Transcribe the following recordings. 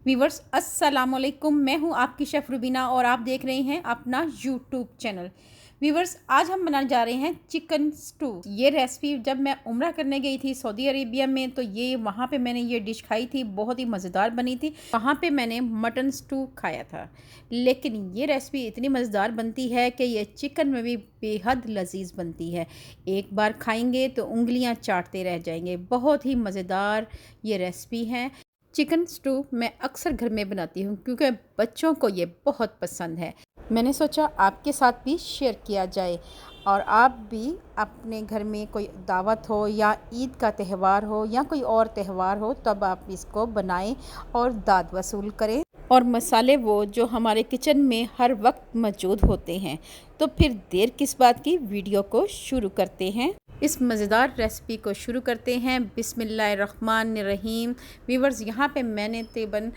Viewers अस्सलाम वालेकुम। मैं हूं आपकी शेफ़ रुबीना और आप देख रहे हैं अपना यूट्यूब चैनल। वीवर्स आज हम बनाने जा रहे हैं चिकन स्टू। ये रेसिपी जब मैं उम्रा करने गई थी सऊदी अरेबिया में तो ये वहाँ पे मैंने ये डिश खाई थी, बहुत ही मज़ेदार बनी थी। वहाँ पे मैंने मटन स्टू खाया था, लेकिन ये रेसिपी इतनी मज़ेदार बनती है कि ये चिकन में भी बेहद लजीज बनती है। एक बार खाएंगे तो उंगलियां चाटते रह जाएंगे। बहुत ही मज़ेदार ये रेसिपी है। चिकन स्टू मैं अक्सर घर में बनाती हूँ क्योंकि बच्चों को ये बहुत पसंद है। मैंने सोचा आपके साथ भी शेयर किया जाए और आप भी अपने घर में कोई दावत हो या ईद का त्यौहार हो या कोई और त्यौहार हो तब आप इसको बनाएं और दाद वसूल करें। और मसाले वो जो हमारे किचन में हर वक्त मौजूद होते हैं। तो फिर देर किस बात की, वीडियो को शुरू करते हैं। इस मज़ेदार रेसिपी को शुरू करते हैं। बिस्मिल्लाहिर्रहमानिर्रहीम। वीवर्स यहाँ पे मैंने तकरीबन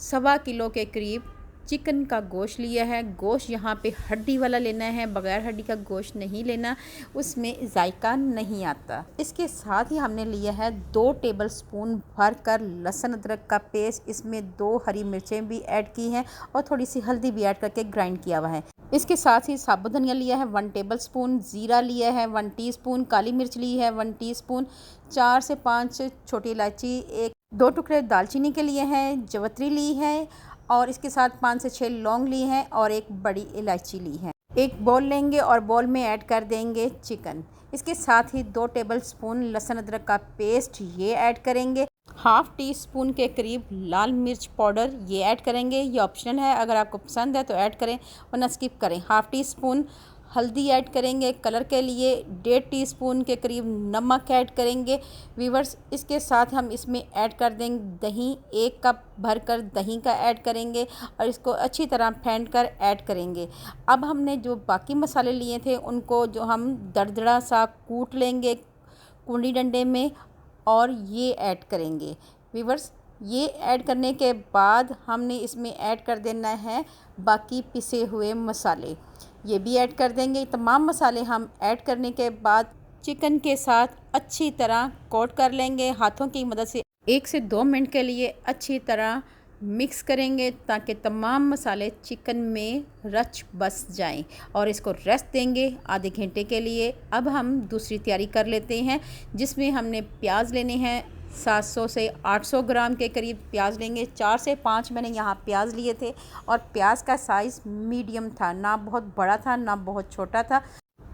1.25 किलो के करीब चिकन का गोश्त लिया है। गोश्त यहाँ पे हड्डी वाला लेना है, बग़ैर हड्डी का गोश्त नहीं लेना, उसमें जायका नहीं आता। इसके साथ ही हमने लिया है 2 टेबलस्पून भर कर लहसुन अदरक का पेस्ट। इसमें 2 हरी मिर्चें भी ऐड की हैं और थोड़ी सी हल्दी भी ऐड करके ग्राइंड किया हुआ है। इसके साथ ही साबुत धनिया लिया है 1 टेबलस्पून, ज़ीरा लिया है 1 टीस्पून, काली मिर्च ली है 1 टीस्पून, 4 से 5 छोटी इलायची, 2 टुकड़े दालचीनी के लिए हैं, जवित्री ली है और इसके साथ 5 से 6 लौंग ली हैं और एक बड़ी इलायची ली है। एक बॉल लेंगे और बॉल में ऐड कर देंगे चिकन। इसके साथ ही 2 टेबलस्पून लहसुन अदरक का पेस्ट ये ऐड करेंगे। हाफ़ टी स्पून के करीब लाल मिर्च पाउडर ये ऐड करेंगे। ये ऑप्शनल है, अगर आपको पसंद है तो ऐड करें वरना स्किप करें। हाफ़ टी स्पून हल्दी ऐड करेंगे कलर के लिए। 1.5 टीस्पून के करीब नमक ऐड करेंगे। वीवर्स इसके साथ हम इसमें ऐड कर देंगे दही। 1 कप भर कर दही का ऐड करेंगे और इसको अच्छी तरह फेंट कर ऐड करेंगे। अब हमने जो बाकी मसाले लिए थे उनको जो हम दरदरा सा कूट लेंगे कुंडी डंडे में और ये ऐड करेंगे। वीवर्स ये ऐड करने के बाद हमने इसमें ऐड कर देना है बाकी पिसे हुए मसाले, ये भी ऐड कर देंगे। तमाम मसाले हम ऐड करने के बाद चिकन के साथ अच्छी तरह कोट कर लेंगे। हाथों की मदद से 1 से 2 मिनट के लिए अच्छी तरह मिक्स करेंगे ताकि तमाम मसाले चिकन में रच बस जाएं और इसको रेस्ट देंगे आधे घंटे के लिए। अब हम दूसरी तैयारी कर लेते हैं जिसमें हमने प्याज लेने हैं 700 से 800 ग्राम के करीब प्याज लेंगे। 4 से 5 मैंने यहाँ प्याज लिए थे और प्याज का साइज़ मीडियम था, ना बहुत बड़ा था ना बहुत छोटा था।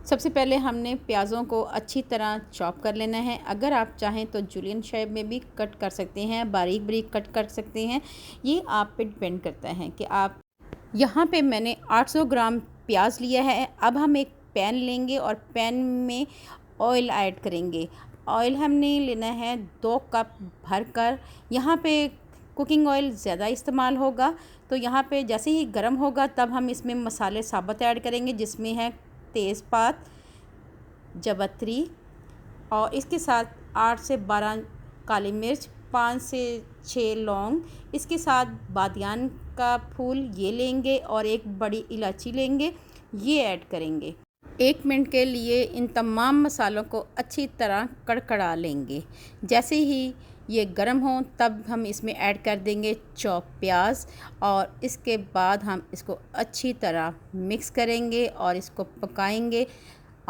सबसे पहले हमने प्याज़ों को अच्छी तरह चॉप कर लेना है। अगर आप चाहें तो जूलियन शेप में भी कट कर सकते हैं, बारीक बारीक कट कर सकते हैं, ये आप पे डिपेंड करता है कि आप। यहाँ पे मैंने 800 ग्राम प्याज लिया है। अब हम एक पैन लेंगे और पैन में ऑयल ऐड करेंगे। ऑयल हमने लेना है 2 कप भर कर। यहाँ पे कुकिंग ऑयल ज़्यादा इस्तेमाल होगा, तो यहाँ पे जैसे ही गर्म होगा तब हम इसमें मसाले साबुत ऐड करेंगे जिसमें है तेज़पात, जवित्री और इसके साथ 8 से 12 काली मिर्च, 5 से 6 लौंग, इसके साथ बादियान का फूल ये लेंगे और एक बड़ी इलायची लेंगे, ये ऐड करेंगे। 1 मिनट के लिए इन तमाम मसालों को अच्छी तरह कड़कड़ा लेंगे। जैसे ही ये गर्म हो तब हम इसमें ऐड कर देंगे चॉप प्याज और इसके बाद हम इसको अच्छी तरह मिक्स करेंगे और इसको पकाएंगे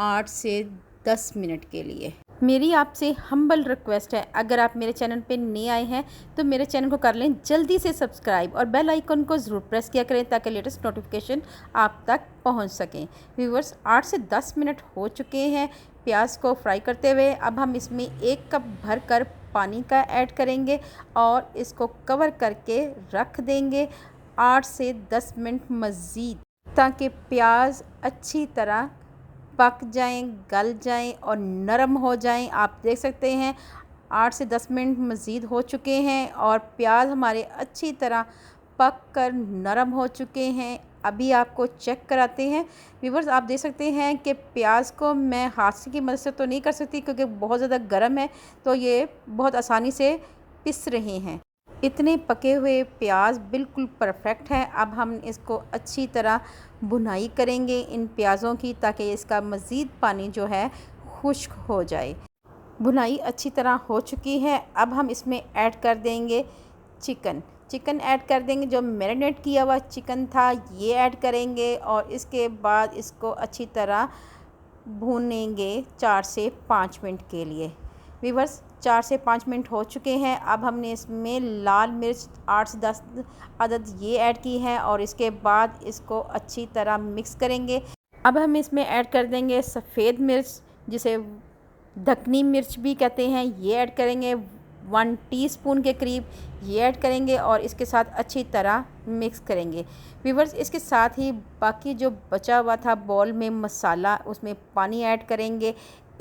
8 से 10 मिनट के लिए। मेरी आपसे हम्बल रिक्वेस्ट है, अगर आप मेरे चैनल पे नए आए हैं तो मेरे चैनल को कर लें जल्दी से सब्सक्राइब और बेल आइकन को ज़रूर प्रेस किया करें ताकि लेटेस्ट नोटिफिकेशन आप तक पहुंच सकें। व्यूअर्स 8 से 10 मिनट हो चुके हैं प्याज को फ्राई करते हुए। अब हम इसमें 1 कप भर कर पानी का ऐड करेंगे और इसको कवर करके रख देंगे 8 से 10 मिनट मज़ीद ताकि प्याज अच्छी तरह पक जाएं, गल जाएं और नरम हो जाएं। आप देख सकते हैं 8 से 10 मिनट मज़ीद हो चुके हैं और प्याज हमारे अच्छी तरह पक कर नरम हो चुके हैं। अभी आपको चेक कराते हैं। व्यूअर्स आप देख सकते हैं कि प्याज को मैं हाथ की मदद से तो नहीं कर सकती क्योंकि बहुत ज़्यादा गर्म है, तो ये बहुत आसानी से पिस रहे हैं। इतने पके हुए प्याज बिल्कुल परफेक्ट हैं। अब हम इसको अच्छी तरह भुनाई करेंगे इन प्याज़ों की ताकि इसका मज़ीद पानी जो है खुश्क हो जाए। भुनाई अच्छी तरह हो चुकी है। अब हम इसमें ऐड कर देंगे चिकन। चिकन ऐड कर देंगे, जो मैरिनेट किया हुआ चिकन था ये ऐड करेंगे और इसके बाद इसको अच्छी तरह भूनेंगे 4 से 5 मिनट के लिए। व्यूअर्स 4 से 5 मिनट हो चुके हैं। अब हमने इसमें लाल मिर्च 8 से 10 अदद ये ऐड की है और इसके बाद इसको अच्छी तरह मिक्स करेंगे। अब हम इसमें ऐड कर देंगे सफ़ेद मिर्च, जिसे दक्कनी मिर्च भी कहते हैं, ये ऐड करेंगे 1 टीस्पून के करीब ये ऐड करेंगे और इसके साथ अच्छी तरह मिक्स करेंगे। व्यूअर्स इसके साथ ही बाकी जो बचा हुआ था बॉल में मसाला, उसमें पानी ऐड करेंगे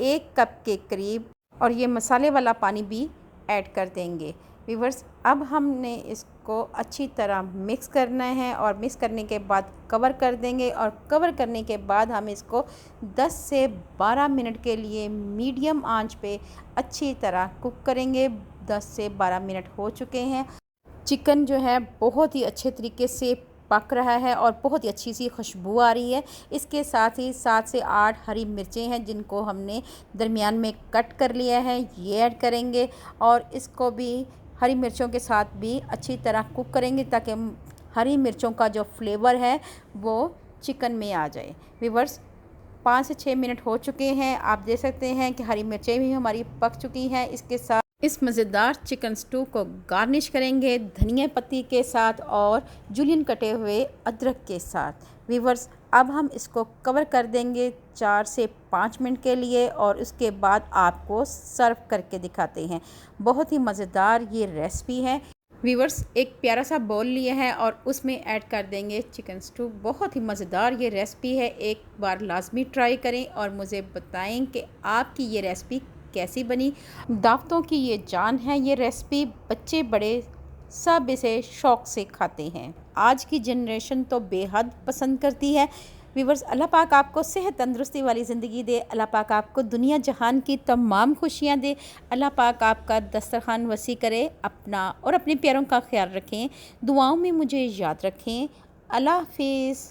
1 कप के करीब और ये मसाले वाला पानी भी ऐड कर देंगे। व्यूअर्स अब हमने इसको अच्छी तरह मिक्स करना है और मिक्स करने के बाद कवर कर देंगे और कवर करने के बाद हम इसको 10 से 12 मिनट के लिए मीडियम आंच पे अच्छी तरह कुक करेंगे। 10 से 12 मिनट हो चुके हैं। चिकन जो है बहुत ही अच्छे तरीके से पक रहा है और बहुत ही अच्छी सी खुशबू आ रही है। इसके साथ ही 7 से 8 हरी मिर्चें हैं जिनको हमने दरमियान में कट कर लिया है, ये ऐड करेंगे और इसको भी हरी मिर्चों के साथ भी अच्छी तरह कुक करेंगे ताकि हरी मिर्चों का जो फ्लेवर है वो चिकन में आ जाए। व्यूअर्स 5 से 6 मिनट हो चुके हैं। आप देख सकते हैं कि हरी मिर्चें भी हमारी पक चुकी हैं। इसके साथ इस मज़ेदार चिकन स्टू को गार्निश करेंगे धनिया पत्ती के साथ और जुलियन कटे हुए अदरक के साथ। व्यूअर्स अब हम इसको कवर कर देंगे 4 से 5 मिनट के लिए और उसके बाद आपको सर्व करके दिखाते हैं। बहुत ही मज़ेदार ये रेसिपी है। व्यूअर्स एक प्यारा सा बाउल लिया है और उसमें ऐड कर देंगे चिकन स्टू। बहुत ही मज़ेदार ये रेसिपी है, एक बार लाजमी ट्राई करें और मुझे बताएं कि आपकी ये रेसिपी कैसी बनी। दावतों की ये जान है ये रेसिपी, बच्चे बड़े सब इसे शौक़ से खाते हैं। आज की जनरेशन तो बेहद पसंद करती है। व्यूअर्स अल्लाह पाक आपको सेहत तंदुरुस्ती वाली ज़िंदगी दे। अल्लाह पाक आपको दुनिया जहान की तमाम खुशियाँ दे। अल्लाह पाक आपका दस्तरखान वसी करे। अपना और अपने प्यारों का ख्याल रखें। दुआओं में मुझे याद रखें। अल्लाह हाफिज़।